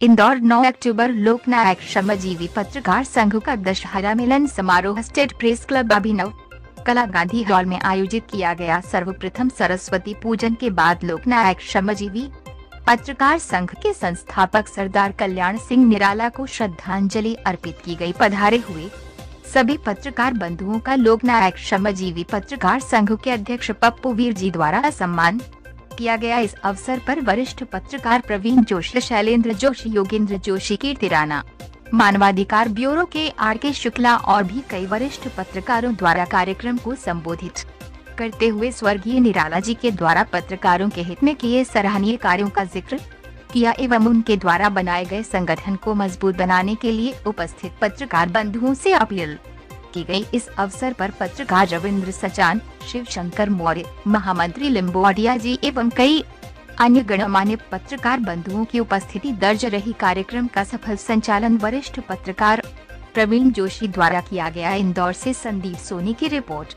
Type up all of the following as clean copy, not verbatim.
इंदौर 9 अक्टूबर लोकनायक श्रमजीवी पत्रकार संघ का दशहरा मिलन समारोह स्टेट प्रेस क्लब अभिनव कला गांधी हॉल में आयोजित किया गया। सर्वप्रथम सरस्वती पूजन के बाद लोकनायक श्रमजीवी पत्रकार संघ के संस्थापक सरदार कल्याण सिंह निराला को श्रद्धांजलि अर्पित की गई। पधारे हुए सभी पत्रकार बंधुओं का लोकनायक श्रमजीवी पत्रकार संघ के अध्यक्ष पप्पू वीर जी द्वारा सम्मान किया गया। इस अवसर पर वरिष्ठ पत्रकार प्रवीण जोशी, शैलेंद्र जोशी, योगेंद्र जोशी, कीर्ति राणा, मानवाधिकार ब्यूरो के आर.के. शुक्ला और भी कई वरिष्ठ पत्रकारों द्वारा कार्यक्रम को संबोधित करते हुए स्वर्गीय निराला जी के द्वारा पत्रकारों के हित में किए सराहनीय कार्यों का जिक्र किया एवं उनके द्वारा बनाए गए संगठन को मजबूत बनाने के लिए उपस्थित पत्रकार बंधुओं से अपील की गई। इस अवसर पर पत्रकार रविंद्र सचान, शिव शंकर मौर्य, महामंत्री लिम्बोडिया जी एवं कई अन्य गणमान्य पत्रकार बंधुओं की उपस्थिति दर्ज रही। कार्यक्रम का सफल संचालन वरिष्ठ पत्रकार प्रवीण जोशी द्वारा किया गया। इंदौर से संदीप सोनी की रिपोर्ट।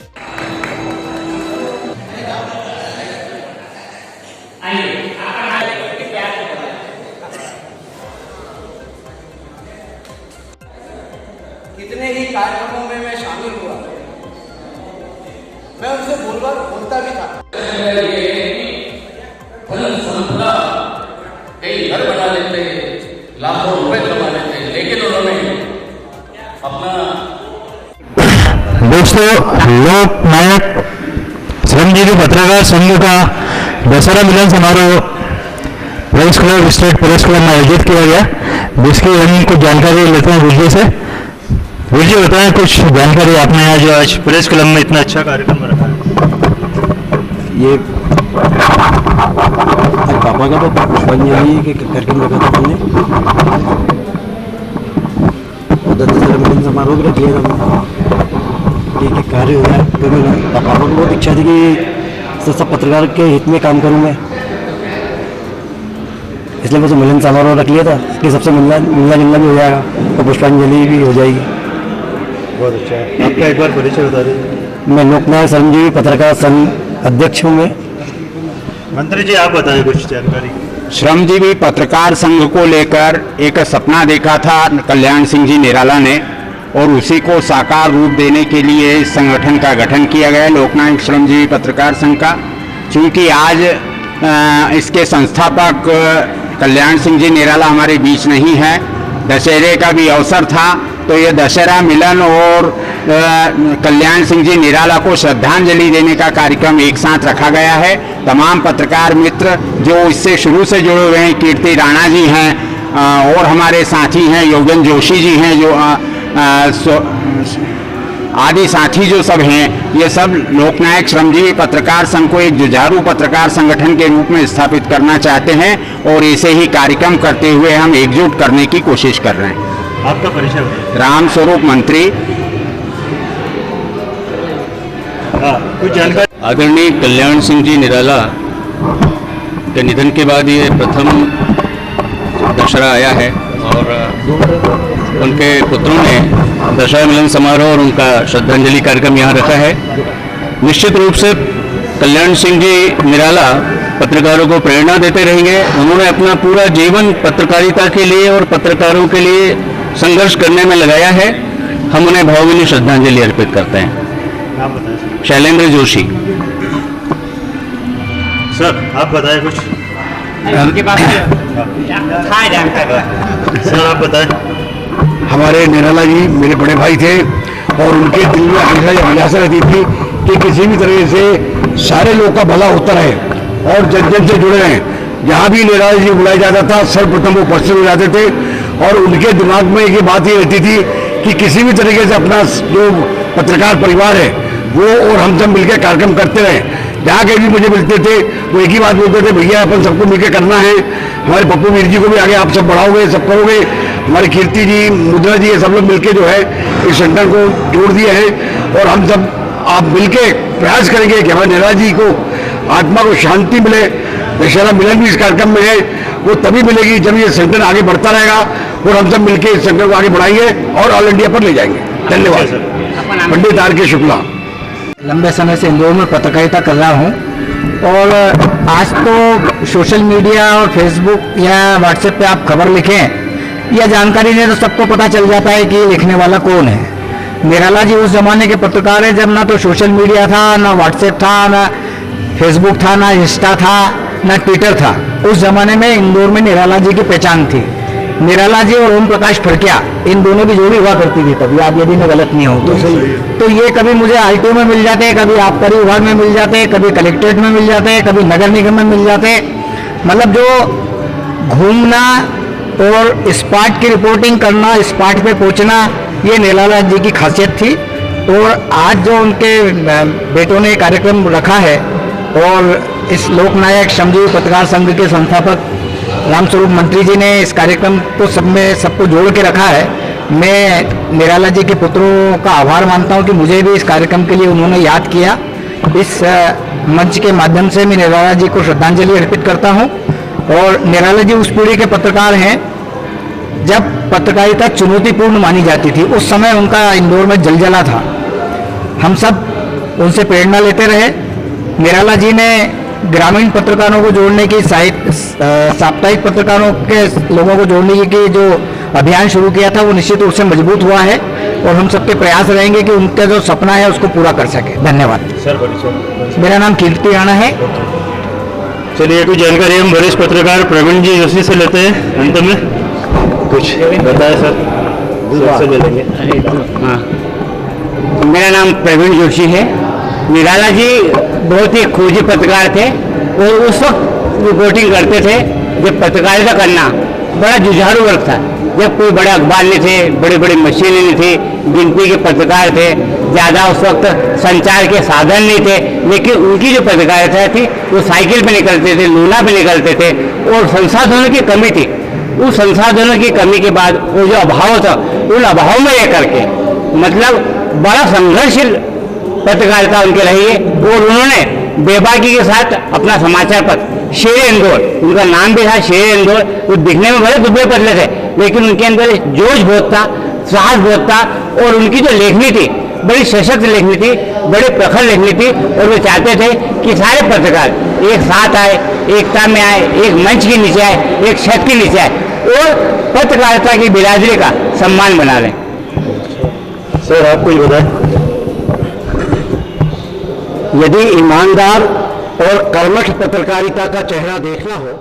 कितने ही कार्यक्रमों में मैं शामिल हुआ, मैं उनसे बोलता भी था। कई घर बना लेते, लाखों रुपए कमा लेते, लेकिन उन्होंने अपना दोस्तों लोकनायक श्रमजीवी पत्रकार संघ का दशहरा मिलन समारोह press club, state press club में आयोजित किया गया, जिसकी हम कुछ जानकारी लेते हैं विजय से। विजय बताएं कुछ जानकारी आपने आज प्रेस क्लब में इतना अच्छा कार्यक्रम रखा है। ये पापा का तो पुष्पांजलि के कार्यक्रम रखा था हमने, दशहरा मिलन समारोह भी रख लिया था। एक कार्य हो गया तो पापा को बहुत इच्छा थी कि सब पत्रकार के हित में काम करूँ मैं, इसलिए मुझे मिलन समारोह रख लिया था कि सबसे मिलना जुलना भी हो जाएगा और पुष्पांजलि भी हो जाएगी। बहुत अच्छा है। आपका एक बार परिचय बता दीजिए। मैं लोकनायक श्रमजीवी पत्रकार संघ अध्यक्ष हूँ। मैं मंत्री जी आप बताएं कुछ जानकारी। श्रमजीवी पत्रकार संघ को लेकर एक सपना देखा था कल्याण सिंह जी निराला ने, और उसी को साकार रूप देने के लिए इस संगठन का गठन किया गया लोकनायक श्रमजीवी पत्रकार संघ का। चूँकि आज इसके संस्थापक कल्याण सिंह जी निराला हमारे बीच नहीं है, दशहरे का भी अवसर था, तो ये दशहरा मिलन और कल्याण सिंह जी निराला को श्रद्धांजलि देने का कार्यक्रम एक साथ रखा गया है। तमाम पत्रकार मित्र जो इससे शुरू से जुड़े हुए हैं, कीर्ति राणा जी हैं और हमारे साथी हैं, योगेंद्र जोशी जी हैं, जो आदि साथी जो सब हैं, ये सब लोकनायक श्रमजीवी पत्रकार संघ को एक जुझारू पत्रकार संगठन के रूप में स्थापित करना चाहते हैं, और ऐसे ही कार्यक्रम करते हुए हम एकजुट करने की कोशिश कर रहे हैं। आपका परिचय। राम स्वरूप मंत्री। कुछ जानकारी। आदरणीय कल्याण सिंह जी निराला के निधन के बाद ये प्रथम दशहरा आया है, और उनके पुत्रों ने दशहरा मिलन समारोह और उनका श्रद्धांजलि कार्यक्रम यहाँ रखा है। निश्चित रूप से कल्याण सिंह जी निराला पत्रकारों को प्रेरणा देते रहेंगे। उन्होंने अपना पूरा जीवन पत्रकारिता के लिए और पत्रकारों के लिए संघर्ष करने में लगाया है। हम उन्हें भावभीनी श्रद्धांजलि अर्पित करते हैं। नाम बताएं। शैलेंद्र जोशी। सर आप बताएं कुछ। उनके पास सर आप बताएं। हमारे निराला जी मेरे बड़े भाई थे, और उनके दिल में हमेशा ये अभिलाषा रहती थी कि किसी भी तरह से सारे लोग का भला होता रहे और जन जन से जुड़े रहें। जहाँ भी निराला जी बुलाया जाता था, सर्वप्रथम वो उपस्थित हो जाते थे, और उनके दिमाग में ये बात ये रहती थी कि किसी भी तरीके से अपना जो पत्रकार परिवार है वो और हम सब मिलकर कार्यक्रम करते रहें। जहाँ कहीं भी मुझे मिलते थे वो एक ही बात बोलते थे, भैया अपन सबको मिलकर करना है। हमारे पप्पू वीर जी को भी आगे आप सब बढ़ाओगे, सब करोगे। हमारे कीर्ति जी, मुद्रा जी, ये सब लोग मिलकर जो है इस संगठन को जोड़ दिए हैं, और हम सब आप मिलके प्रयास करेंगे कि हमारे निराला जी को आत्मा को शांति मिले। दशहरा मिलन भी इस कार्यक्रम में है, वो तभी मिलेगी जब ये संगठन आगे बढ़ता रहेगा, और हम सब मिलकर इस संगठन को आगे बढ़ाएंगे और ऑल इंडिया पर ले जाएंगे। धन्यवाद। पंडित आर.के. शुक्ला। लंबे समय से इंदौर में पत्रकारिता कर रहा हूँ। और आज तो सोशल मीडिया और फेसबुक या व्हाट्सएप पे आप खबर लिखें या जानकारी दें तो सबको पता चल जाता है कि लिखने वाला कौन है। निराला जी उस जमाने के पत्रकार हैं जब ना तो सोशल मीडिया था, ना व्हाट्सएप था, ना फेसबुक था, ना इंस्टा था, ना ट्विटर था। उस जमाने में इंदौर में निराला जी की पहचान थी। निराला जी और ओम प्रकाश फड़किया, इन दोनों की जोड़ी हुआ करती थी कभी, आप यदि मैं गलत नहीं हूँ तो ये कभी मुझे आरटीओ में मिल जाते, कभी आबकारी विभाग में मिल जाते, कभी कलेक्ट्रेट में मिल जाते, कभी नगर निगम में मिल जाते। मतलब जो घूमना और स्पॉट की रिपोर्टिंग करना, स्पॉट पे पहुंचना, ये निराला जी की खासियत थी। और आज जो उनके बेटों ने कार्यक्रम रखा है और इस लोकनायक श्रमजीवी पत्रकार संघ के संस्थापक रामस्वरूप मंत्री जी ने इस कार्यक्रम को सबको जोड़ के रखा है। मैं निराला जी के पुत्रों का आभार मानता हूं कि मुझे भी इस कार्यक्रम के लिए उन्होंने याद किया। इस मंच के माध्यम से मैं निराला जी को श्रद्धांजलि अर्पित करता हूं। और निराला जी उस पीढ़ी के पत्रकार हैं जब पत्रकारिता चुनौतीपूर्ण मानी जाती थी। उस समय उनका इंदौर में जलजला था। हम सब उनसे प्रेरणा लेते रहे। निराला जी ने ग्रामीण पत्रकारों को जोड़ने की, साप्ताहिक पत्रकारों के लोगों को जोड़ने की जो अभियान शुरू किया था वो निश्चित रूप से मजबूत हुआ है और हम सबके प्रयास रहेंगे कि उनका जो सपना है उसको पूरा कर सके। धन्यवाद सर। मेरा नाम कीर्ति राणा है। चलिए कुछ जानकारी हम वरिष्ठ पत्रकार प्रवीण जी जोशी से लेते हैं। अंत में कुछ बताएं सर, मिलेंगे। हाँ, मेरा नाम प्रवीण जोशी है। निराला जी बहुत ही खोजी पत्रकार थे और उस वक्त रिपोर्टिंग करते थे जब पत्रकारिता करना बड़ा जुझारू वर्क था, जब कोई बड़ा अखबार नहीं थे, बड़े बड़े मशीनें नहीं थी, गिनती के पत्रकार थे, ज़्यादा उस वक्त संचार के साधन नहीं थे। लेकिन उनकी जो पत्रकारिता थी वो साइकिल पे निकलते थे, लूना पे निकलते थे और संसाधनों की कमी थी। उस संसाधनों की कमी के बाद वो जो अभाव था, उन अभाव में रह करके मतलब बड़ा संघर्षशील पत्रकारिता उनके रही है। और उन्होंने बेबाकी के साथ अपना समाचार पत्र शेर इंदौर, उनका नाम भी था शेर इंदौर, वो दिखने में बड़े दुबले पतले थे लेकिन उनके अंदर जोश बहुत था, साहस बहुत था और उनकी जो लेखनी थी बड़ी सशक्त लेखनी थी, बड़े प्रखर लेखनी थी। और वो चाहते थे कि सारे पत्रकार एक साथ आए, एकता में आए, एक मंच के नीचे आए, एक छत के नीचे आए और पत्रकारिता की बिरादरी का सम्मान बना लें। सर आप कुछ बताएं। यदि ईमानदार और कर्मठ पत्रकारिता का चेहरा देखना हो